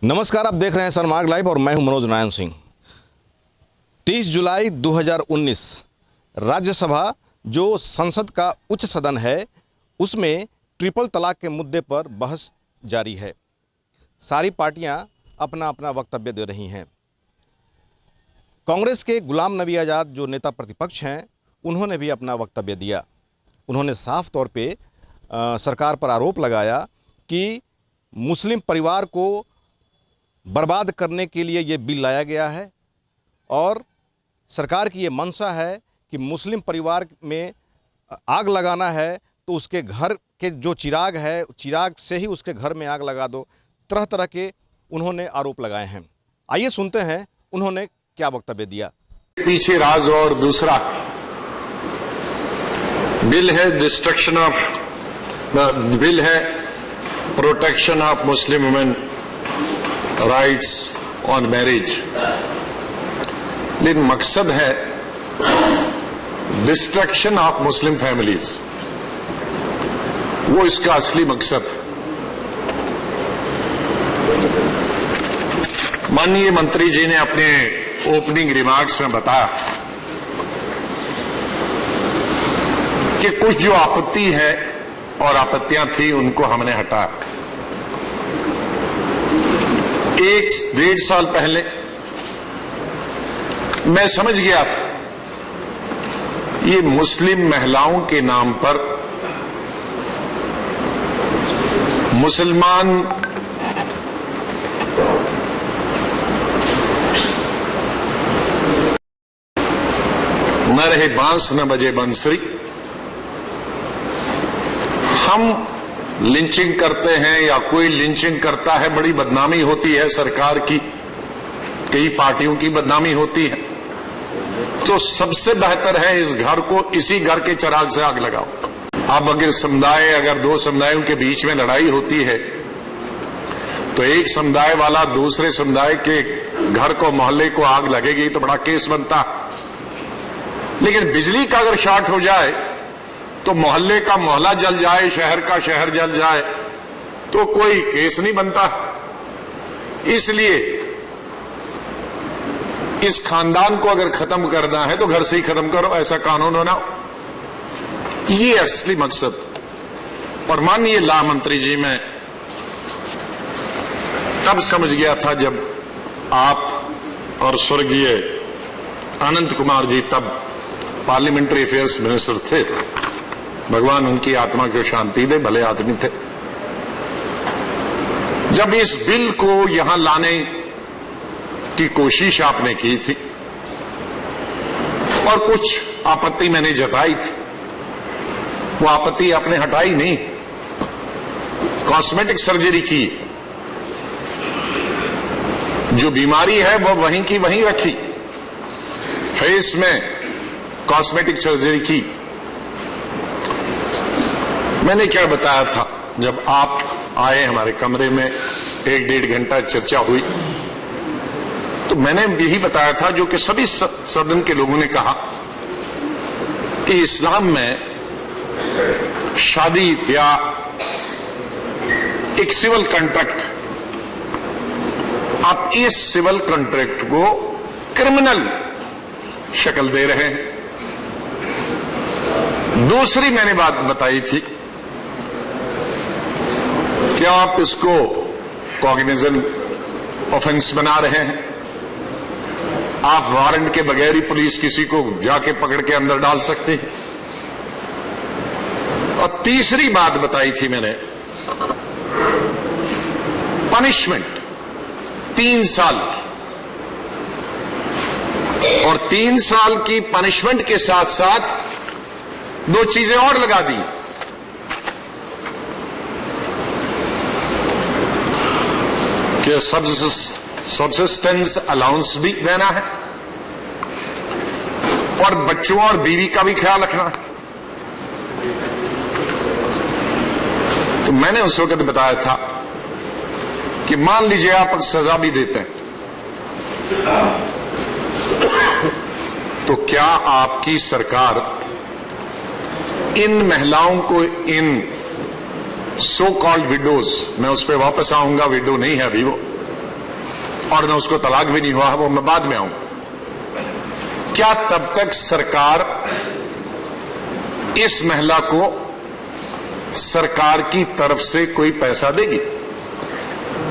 नमस्कार, आप देख रहे हैं सनमार्ग लाइव और मैं हूं मनोज नारायण सिंह। 30 जुलाई 2019 राज्यसभा जो संसद का उच्च सदन है उसमें ट्रिपल तलाक के मुद्दे पर बहस जारी है। सारी पार्टियां अपना अपना वक्तव्य दे रही हैं। कांग्रेस के गुलाम नबी आज़ाद जो नेता प्रतिपक्ष हैं उन्होंने भी अपना वक्तव्य दिया। उन्होंने साफ तौर पे सरकार पर आरोप लगाया कि मुस्लिम परिवार को बर्बाद करने के लिए ये बिल लाया गया है और सरकार की ये मंशा है कि मुस्लिम परिवार में आग लगाना है तो उसके घर के जो चिराग है चिराग से ही उसके घर में आग लगा दो। तरह तरह के उन्होंने आरोप लगाए हैं। आइए सुनते हैं उन्होंने क्या वक्तव्य दिया। पीछे राज और दूसरा बिल है डिस्ट्रक्शन ऑफ बिल है protection of Muslim women rights on marriage, लेकिन मकसद है डिस्ट्रक्शन ऑफ मुस्लिम फैमिलीज। वो इसका असली मकसद। माननीय मंत्री जी ने अपने ओपनिंग रिमार्क्स में बताया कि कुछ जो आपत्ति है और आपत्तियां थी उनको हमने हटाया। 1-1.5 साल पहले मैं समझ गया था ये मुस्लिम महिलाओं के नाम पर मुसलमान न रहे बांस न बजे बंसरी। हम लिंचिंग करते हैं या कोई लिंचिंग करता है, बड़ी बदनामी होती है, सरकार की कई पार्टियों की बदनामी होती है। तो सबसे बेहतर है इस घर को इसी घर के चिराग से आग लगाओ। अब अगर दो समुदायों के बीच में लड़ाई होती है तो एक समुदाय वाला दूसरे समुदाय के घर को मोहल्ले को आग लगेगी तो बड़ा केस बनता। लेकिन बिजली का अगर शॉर्ट हो जाए तो मोहल्ले का मोहल्ला जल जाए, शहर का शहर जल जाए तो कोई केस नहीं बनता। इसलिए इस खानदान को अगर खत्म करना है तो घर से ही खत्म करो, ऐसा कानून बनाओ। ये असली मकसद। और माननीय ला मंत्री जी, मैं तब समझ गया था जब आप और स्वर्गीय अनंत कुमार जी तब पार्लियामेंट्री अफेयर्स मिनिस्टर थे, भगवान उनकी आत्मा को शांति दे, भले आदमी थे। जब इस बिल को यहां लाने की कोशिश आपने की थी और कुछ आपत्ति मैंने जताई थी, वो आपत्ति आपने हटाई नहीं, कॉस्मेटिक सर्जरी की। जो बीमारी है वो वहीं की वहीं रखी, फेस में कॉस्मेटिक सर्जरी की। मैंने क्या बताया था जब आप आए हमारे कमरे में, 1-1.5 घंटा चर्चा हुई, तो मैंने यही बताया था जो कि सभी सदन के लोगों ने कहा कि इस्लाम में शादी या एक सिविल कॉन्ट्रैक्ट, आप इस सिविल कॉन्ट्रैक्ट को क्रिमिनल शक्ल दे रहे हैं। दूसरी मैंने बात बताई थी कि आप इसको कॉग्निजेंट ऑफेंस बना रहे हैं, आप वारंट के बगैर ही पुलिस किसी को जाके पकड़ के अंदर डाल सकते हैं। और तीसरी बात बताई थी मैंने, पनिशमेंट 3 साल की, और 3 साल की पनिशमेंट के साथ साथ 2 चीजें और लगा दी कि सब्सिस्टेंस अलाउंस भी देना है और बच्चों और बीवी का भी ख्याल रखना है। तो मैंने उस वक्त बताया था कि मान लीजिए आप सजा भी देते हैं तो क्या आपकी सरकार इन महिलाओं को, इन सो कॉल्ड विडोज, मैं उस पर वापस आऊंगा, विडो नहीं है अभी वो, और न उसको तलाक भी नहीं हुआ, वो मैं बाद में आऊंगा। क्या तब तक सरकार इस महिला को सरकार की तरफ से कोई पैसा देगी?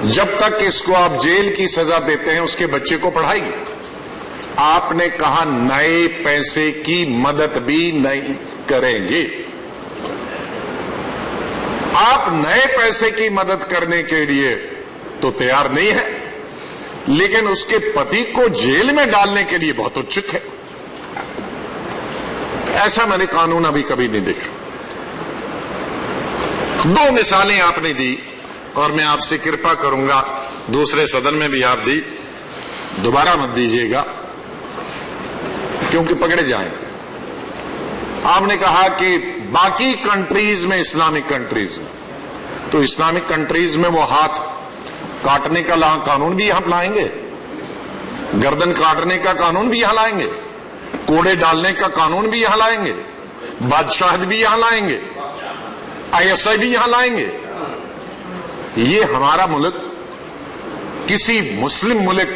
जब तक इसको आप जेल की सजा देते हैं उसके बच्चे को पढ़ाएगी? आपने कहा नए पैसे की मदद भी नहीं करेंगे। आप नए पैसे की मदद करने के लिए तो तैयार नहीं है, लेकिन उसके पति को जेल में डालने के लिए बहुत उत्सुक है। ऐसा मैंने कानून अभी कभी नहीं देखा। दो मिसालें आपने दी और मैं आपसे कृपा करूंगा, दूसरे सदन में भी आप दी, दोबारा मत दीजिएगा क्योंकि पकड़े जाएंगे। आपने कहा कि बाकी कंट्रीज में, इस्लामिक कंट्रीज में, तो इस्लामिक कंट्रीज में वो हाथ काटने का कानून भी यहां लाएंगे, गर्दन काटने का कानून भी यहां लाएंगे, कोड़े डालने का कानून भी यहां लाएंगे, बादशाहत भी यहां लाएंगे, ISI भी यहां लाएंगे। ये हमारा मुल्क किसी मुस्लिम मुल्क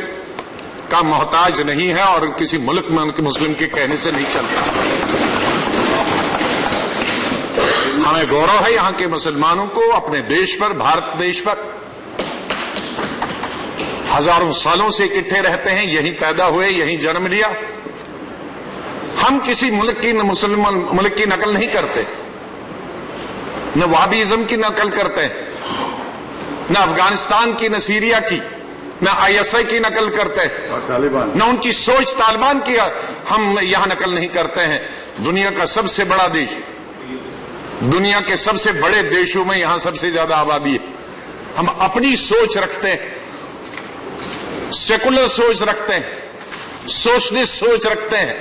का मोहताज नहीं है और किसी मुल्क में मुस्लिम के कहने से नहीं चलता। हमें गौरव है यहां के मुसलमानों को अपने देश पर, भारत देश पर। हजारों सालों से इकट्ठे रहते हैं, यहीं पैदा हुए, यहीं जन्म लिया। हम किसी मुल्क की, मुसलमान मुल्क की नकल नहीं करते, न वहाबिज्म की नकल करते हैं, न अफगानिस्तान की, न सीरिया की, न ISI की नकल करते हैं, न उनकी सोच तालिबान की हम यहां नकल नहीं करते हैं। दुनिया का सबसे बड़ा देश, दुनिया के सबसे बड़े देशों में यहां सबसे ज्यादा आबादी है। हम अपनी सोच रखते हैं, सेकुलर सोच रखते हैं, सोशलिस्ट सोच रखते हैं,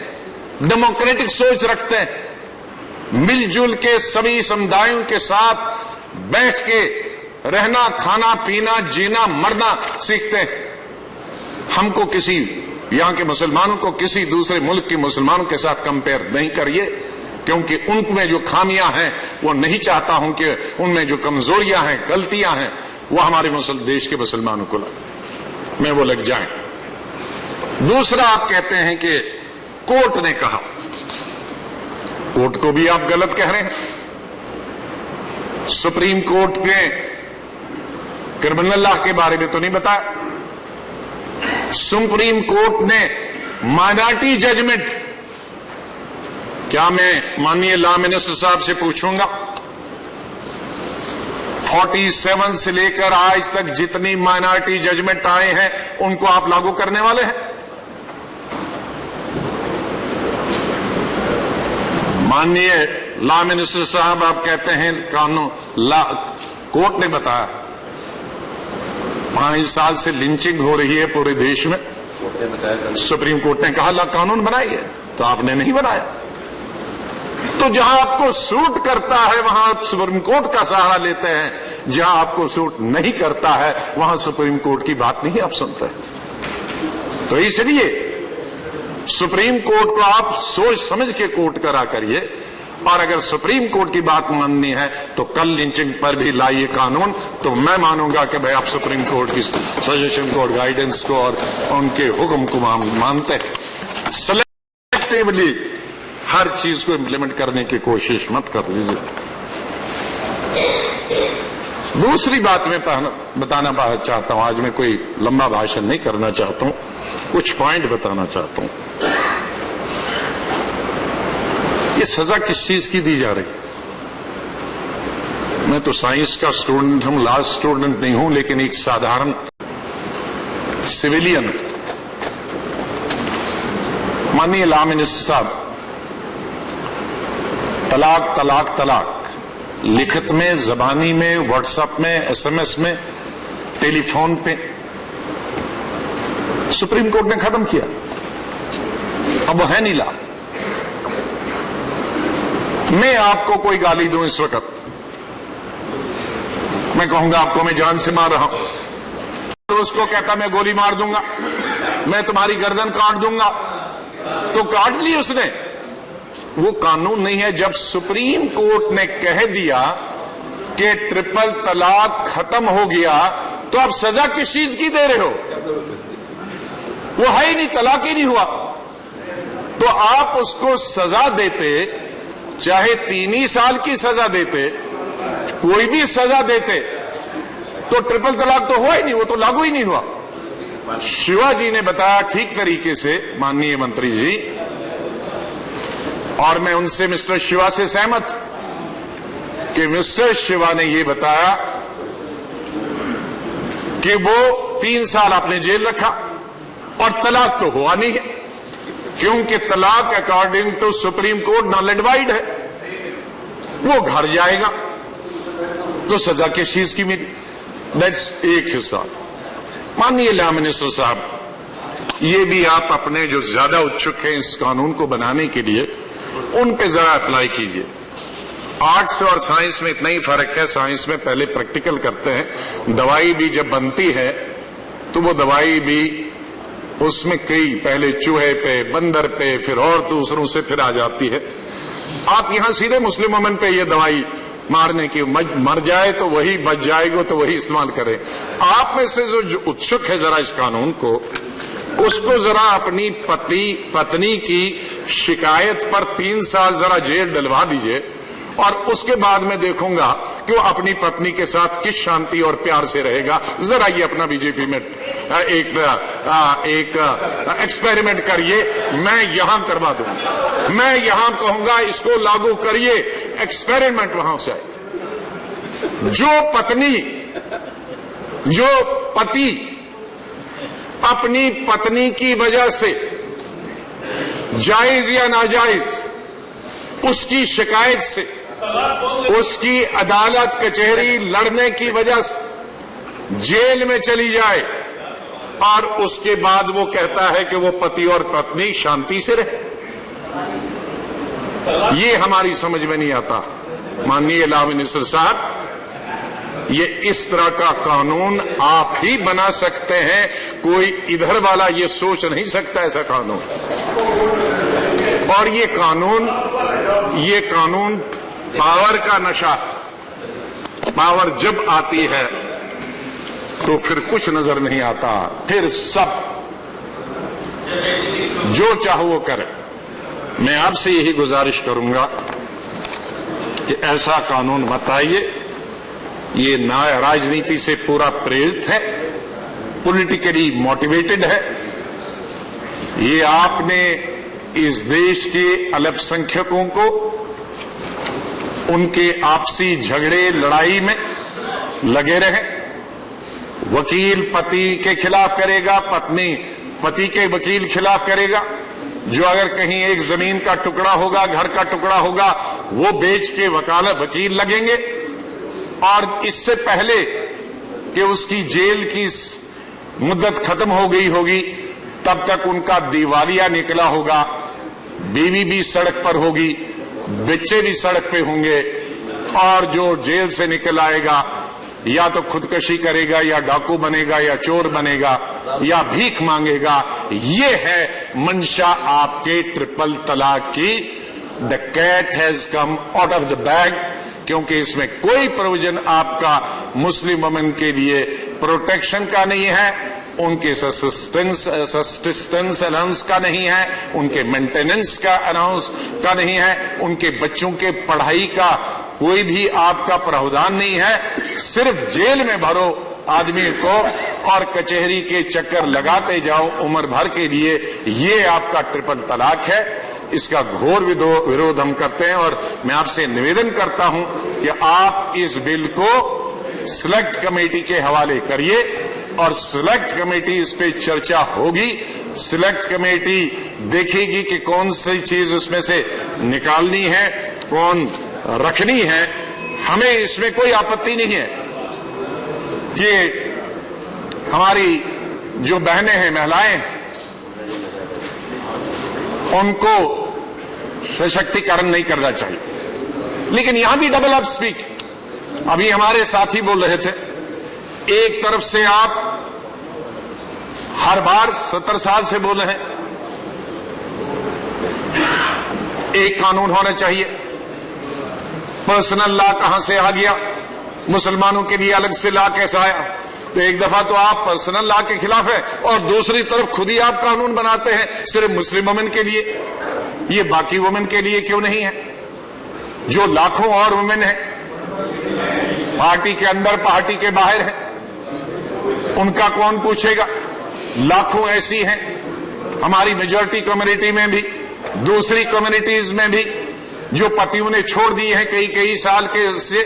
डेमोक्रेटिक सोच रखते हैं। मिलजुल के सभी समुदायों के साथ बैठ के रहना, खाना, पीना, जीना, मरना सीखते हैं। हमको किसी, यहां के मुसलमानों को किसी दूसरे मुल्क के मुसलमानों के साथ कंपेयर नहीं करिए, क्योंकि उनमें जो खामियां हैं वो नहीं चाहता हूं कि उनमें जो कमजोरियां हैं, गलतियां हैं, वो हमारे देश के मुसलमानों को में वो लग जाएं। दूसरा, आप कहते हैं कि कोर्ट ने कहा, कोर्ट को भी आप गलत कह रहे हैं। सुप्रीम कोर्ट ने क्रिमिनल लॉ के बारे में तो नहीं बताया। सुप्रीम कोर्ट ने माइनॉरिटी जजमेंट, क्या मैं माननीय लॉ मिनिस्टर साहब से पूछूंगा, 47 से लेकर आज तक जितनी माइनॉरिटी जजमेंट आए हैं उनको आप लागू करने वाले हैं? माननीय लॉ मिनिस्टर साहब, आप कहते हैं कानून, कोर्ट ने बताया 5 साल से लिंचिंग हो रही है पूरे देश में। सुप्रीम कोर्ट ने कहा कानून बनाइए, तो आपने नहीं बनाया। तो जहां आपको सूट करता है वहां सुप्रीम कोर्ट का सहारा लेते हैं, जहां आपको सूट नहीं करता है वहां सुप्रीम कोर्ट की बात नहीं आप सुनते। तो इसलिए सुप्रीम कोर्ट को आप सोच समझ के कोर्ट करा करिए, और अगर सुप्रीम कोर्ट की बात माननी है तो कल लिंचिंग पर भी लाइए कानून, तो मैं मानूंगा कि भाई आप सुप्रीम कोर्ट की सजेशन को और गाइडेंस को और उनके हुक्म को मानते हैं। सेलेक्टिवली हर चीज को इंप्लीमेंट करने की कोशिश मत कर लीजिए। दूसरी बात मैं बताना चाहता हूं, आज मैं कोई लंबा भाषण नहीं करना चाहता हूं, कुछ पॉइंट बताना चाहता हूं। ये सजा किस चीज की दी जा रही? मैं तो साइंस का स्टूडेंट हूं, लॉ स्टूडेंट नहीं हूं, लेकिन एक साधारण सिविलियन। माननीय लॉ मिनिस्टर साहब, तलाक तलाक तलाक लिखित में, जबानी में, व्हाट्सएप में, SMS में, टेलीफोन पे सुप्रीम कोर्ट ने खत्म किया। अब वो है नहीं ला। मैं आपको कोई गाली दूं इस वक्त, मैं कहूंगा आपको मैं जान से मार रहा हूं, तो उसको कहता मैं गोली मार दूंगा, मैं तुम्हारी गर्दन काट दूंगा, तो काट ली उसने। वो कानून नहीं है। जब सुप्रीम कोर्ट ने कह दिया कि ट्रिपल तलाक खत्म हो गया, तो आप सजा किस चीज की दे रहे हो? वो है ही नहीं, तलाक ही नहीं हुआ। तो आप उसको सजा देते, चाहे 3 ही साल की सजा देते, कोई भी सजा देते, तो ट्रिपल तलाक तो हुआ ही नहीं, वो तो लागू ही नहीं हुआ। शिवाजी ने बताया ठीक तरीके से, माननीय मंत्री जी, और मैं उनसे मिस्टर शिवा से सहमत कि मिस्टर शिवा ने यह बताया कि वो 3 साल आपने जेल रखा और तलाक तो हुआ नहीं है, क्योंकि तलाक according to supreme court null and void है। वो घर जाएगा तो सजा किस चीज की मिली? दैट्स एक हिस्सा। माननीय लॉ मिनिस्टर साहब, ये भी आप अपने जो ज्यादा उत्सुक हैं इस कानून को बनाने के लिए, उन पे जरा अप्लाई कीजिए। आर्ट्स और साइंस में इतना ही फर्क है, साइंस में पहले प्रैक्टिकल करते हैं, दवाई भी जब बनती है तो वो दवाई भी उसमें कई पहले चूहे पे, बंदर पे, फिर और दूसरों से फिर आ जाती है। आप यहां सीधे मुस्लिम वुमन पे ये दवाई मारने की, मर जाए तो वही, बच जाएगा तो वही इस्तेमाल करें। आप में से जो उत्सुक है जरा इस कानून को, उसको जरा अपनी पत्नी की शिकायत पर 3 साल जरा जेल डलवा दीजिए, और उसके बाद मैं देखूंगा कि वो अपनी पत्नी के साथ किस शांति और प्यार से रहेगा। जरा ये अपना बीजेपी में एक एक्सपेरिमेंट करिए। मैं यहां करवा दूंगा, मैं यहां कहूंगा इसको लागू करिए, एक्सपेरिमेंट वहां से आए। जो पति अपनी पत्नी की वजह से जायज या नाजायज उसकी शिकायत से उसकी अदालत कचहरी लड़ने की वजह से जेल में चली जाए, और उसके बाद वो कहता है कि वो पति और पत्नी शांति से रहे, ये हमारी समझ में नहीं आता। माननीय लॉ मिनिस्टर साहब, ये इस तरह का कानून आप ही बना सकते हैं, कोई इधर वाला ये सोच नहीं सकता ऐसा कानून। और ये कानून पावर का नशा, पावर जब आती है तो फिर कुछ नजर नहीं आता, फिर सब जो चाहो वो करे। मैं आपसे यही गुजारिश करूंगा कि ऐसा कानून बताइए। ये राजनीति से पूरा प्रेरित है, पॉलिटिकली मोटिवेटेड है। ये आपने इस देश के अल्पसंख्यकों को उनके आपसी झगड़े लड़ाई में लगे रहे, वकील पति के खिलाफ करेगा, पत्नी पति के वकील खिलाफ करेगा। जो अगर कहीं एक जमीन का टुकड़ा होगा, घर का टुकड़ा होगा, वो बेच के वकील लगेंगे, और इससे पहले कि उसकी जेल की मुद्दत खत्म हो गई होगी तब तक उनका दिवालिया निकला होगा, बीवी भी सड़क पर होगी, बच्चे भी सड़क पे होंगे, और जो जेल से निकल आएगा या तो खुदकशी करेगा, या डाकू बनेगा, या चोर बनेगा, या भीख मांगेगा। ये है मंशा आपके ट्रिपल तलाक की। The cat has come out of the bag, क्योंकि इसमें कोई प्रोविजन आपका मुस्लिम वुमेन के लिए प्रोटेक्शन का नहीं है, उनके सस्टेंस अलाउंस का नहीं है, उनके मेंटेनेंस का अलाउंस का नहीं है, उनके बच्चों के पढ़ाई का कोई भी आपका प्रावधान नहीं है। सिर्फ जेल में भरो आदमी को और कचहरी के चक्कर लगाते जाओ उम्र भर के लिए। ये आपका ट्रिपल तलाक है, इसका घोर विरोध हम करते हैं। और मैं आपसे निवेदन करता हूं कि आप इस बिल को सिलेक्ट कमेटी के हवाले करिए, और सिलेक्ट कमेटी इस पे चर्चा होगी। सिलेक्ट कमेटी देखेगी कि कौन सी चीज उसमें से निकालनी है, कौन रखनी है। हमें इसमें कोई आपत्ति नहीं है कि हमारी जो बहनें हैं, महिलाएं हैं, उनको सशक्तिकरण नहीं करना चाहिए, लेकिन यहां भी डबल अप स्पीक। अभी हमारे साथी बोल रहे थे, एक तरफ से आप हर बार 70 साल से बोल रहे हैं एक कानून होना चाहिए, पर्सनल लॉ कहां से आ गया, मुसलमानों के लिए अलग से लॉ कैसा आया, तो एक दफा तो आप पर्सनल लॉ के खिलाफ है और दूसरी तरफ खुद ही आप कानून बनाते हैं सिर्फ मुस्लिम वुमेन के लिए। ये बाकी वुमेन के लिए क्यों नहीं है, जो लाखों और वुमेन है, पार्टी के अंदर पार्टी के बाहर है, उनका कौन पूछेगा? लाखों ऐसी हैं हमारी मेजॉरिटी कम्युनिटी में भी, दूसरी कम्युनिटीज में भी, जो पतियों ने छोड़ दिए हैं कई कई साल के से,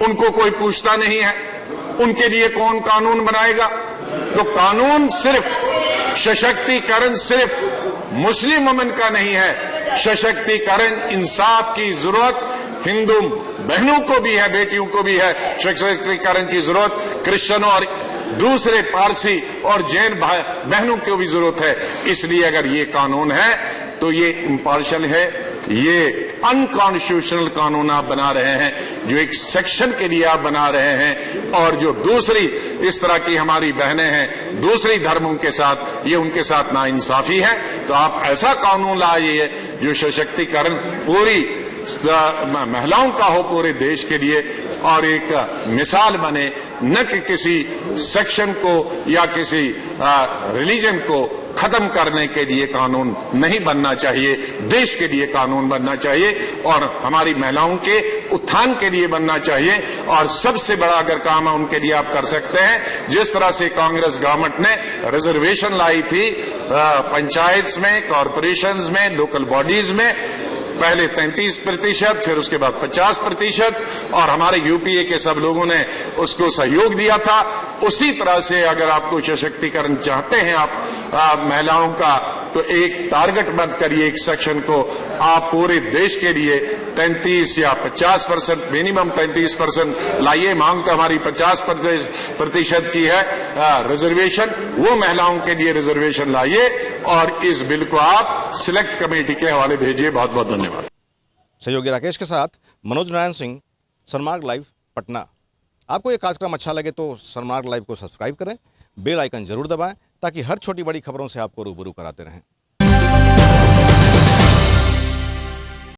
उनको कोई पूछता नहीं है। उनके लिए कौन कानून बनाएगा? तो कानून सिर्फ सशक्तिकरण सिर्फ मुस्लिम वुमेन का नहीं है, सशक्तिकरण इंसाफ की जरूरत हिंदू बहनों को भी है, बेटियों को भी है। सशक्तिकरण की जरूरत क्रिश्चियनों और दूसरे पारसी और जैन बहनों को भी जरूरत है। इसलिए अगर ये कानून है तो ये इम्पार्शियल है, ये अनकॉन्स्टिट्यूशनल कानून आप बना रहे हैं, जो एक सेक्शन के लिए आप बना रहे हैं। और जो दूसरी इस तरह की हमारी बहनें हैं दूसरी धर्मों के साथ, ये उनके साथ नाइंसाफी है। तो आप ऐसा कानून लाइए जो सशक्तिकरण पूरी महिलाओं का हो पूरे देश के लिए और एक मिसाल बने, न कि किसी सेक्शन को या किसी रिलीजन को खत्म करने के लिए कानून नहीं बनना चाहिए, देश के लिए कानून बनना चाहिए और हमारी महिलाओं के उत्थान के लिए बनना चाहिए। और सबसे बड़ा अगर काम है उनके लिए आप कर सकते हैं, जिस तरह से कांग्रेस गवर्नमेंट ने रिजर्वेशन लाई थी पंचायत में, कॉरपोरेशंस में, लोकल बॉडीज में, पहले 33%, फिर उसके बाद 50%, और हमारे यूपीए के सब लोगों ने उसको सहयोग दिया था। उसी तरह से अगर आपको सशक्तिकरण चाहते हैं आप महिलाओं का, तो एक टारगेट मत करिए एक सेक्शन को, आप पूरे देश के लिए 33 या 50%, मिनिमम 33% लाइए। मांग तो हमारी 50% की है रिजर्वेशन, वो महिलाओं के लिए रिजर्वेशन लाइए और इस बिल को आप सिलेक्ट कमेटी के हवाले भेजिए। बहुत बहुत धन्यवाद। सहयोगी राकेश के साथ मनोज नारायण सिंह, सनमार्ग लाइव, पटना। आपको ये कार्यक्रम अच्छा लगे तो सनमार्ग लाइव को सब्सक्राइब करें, बेल आइकन जरूर दबाएं ताकि हर छोटी बड़ी खबरों से आपको रूबरू कराते रहें।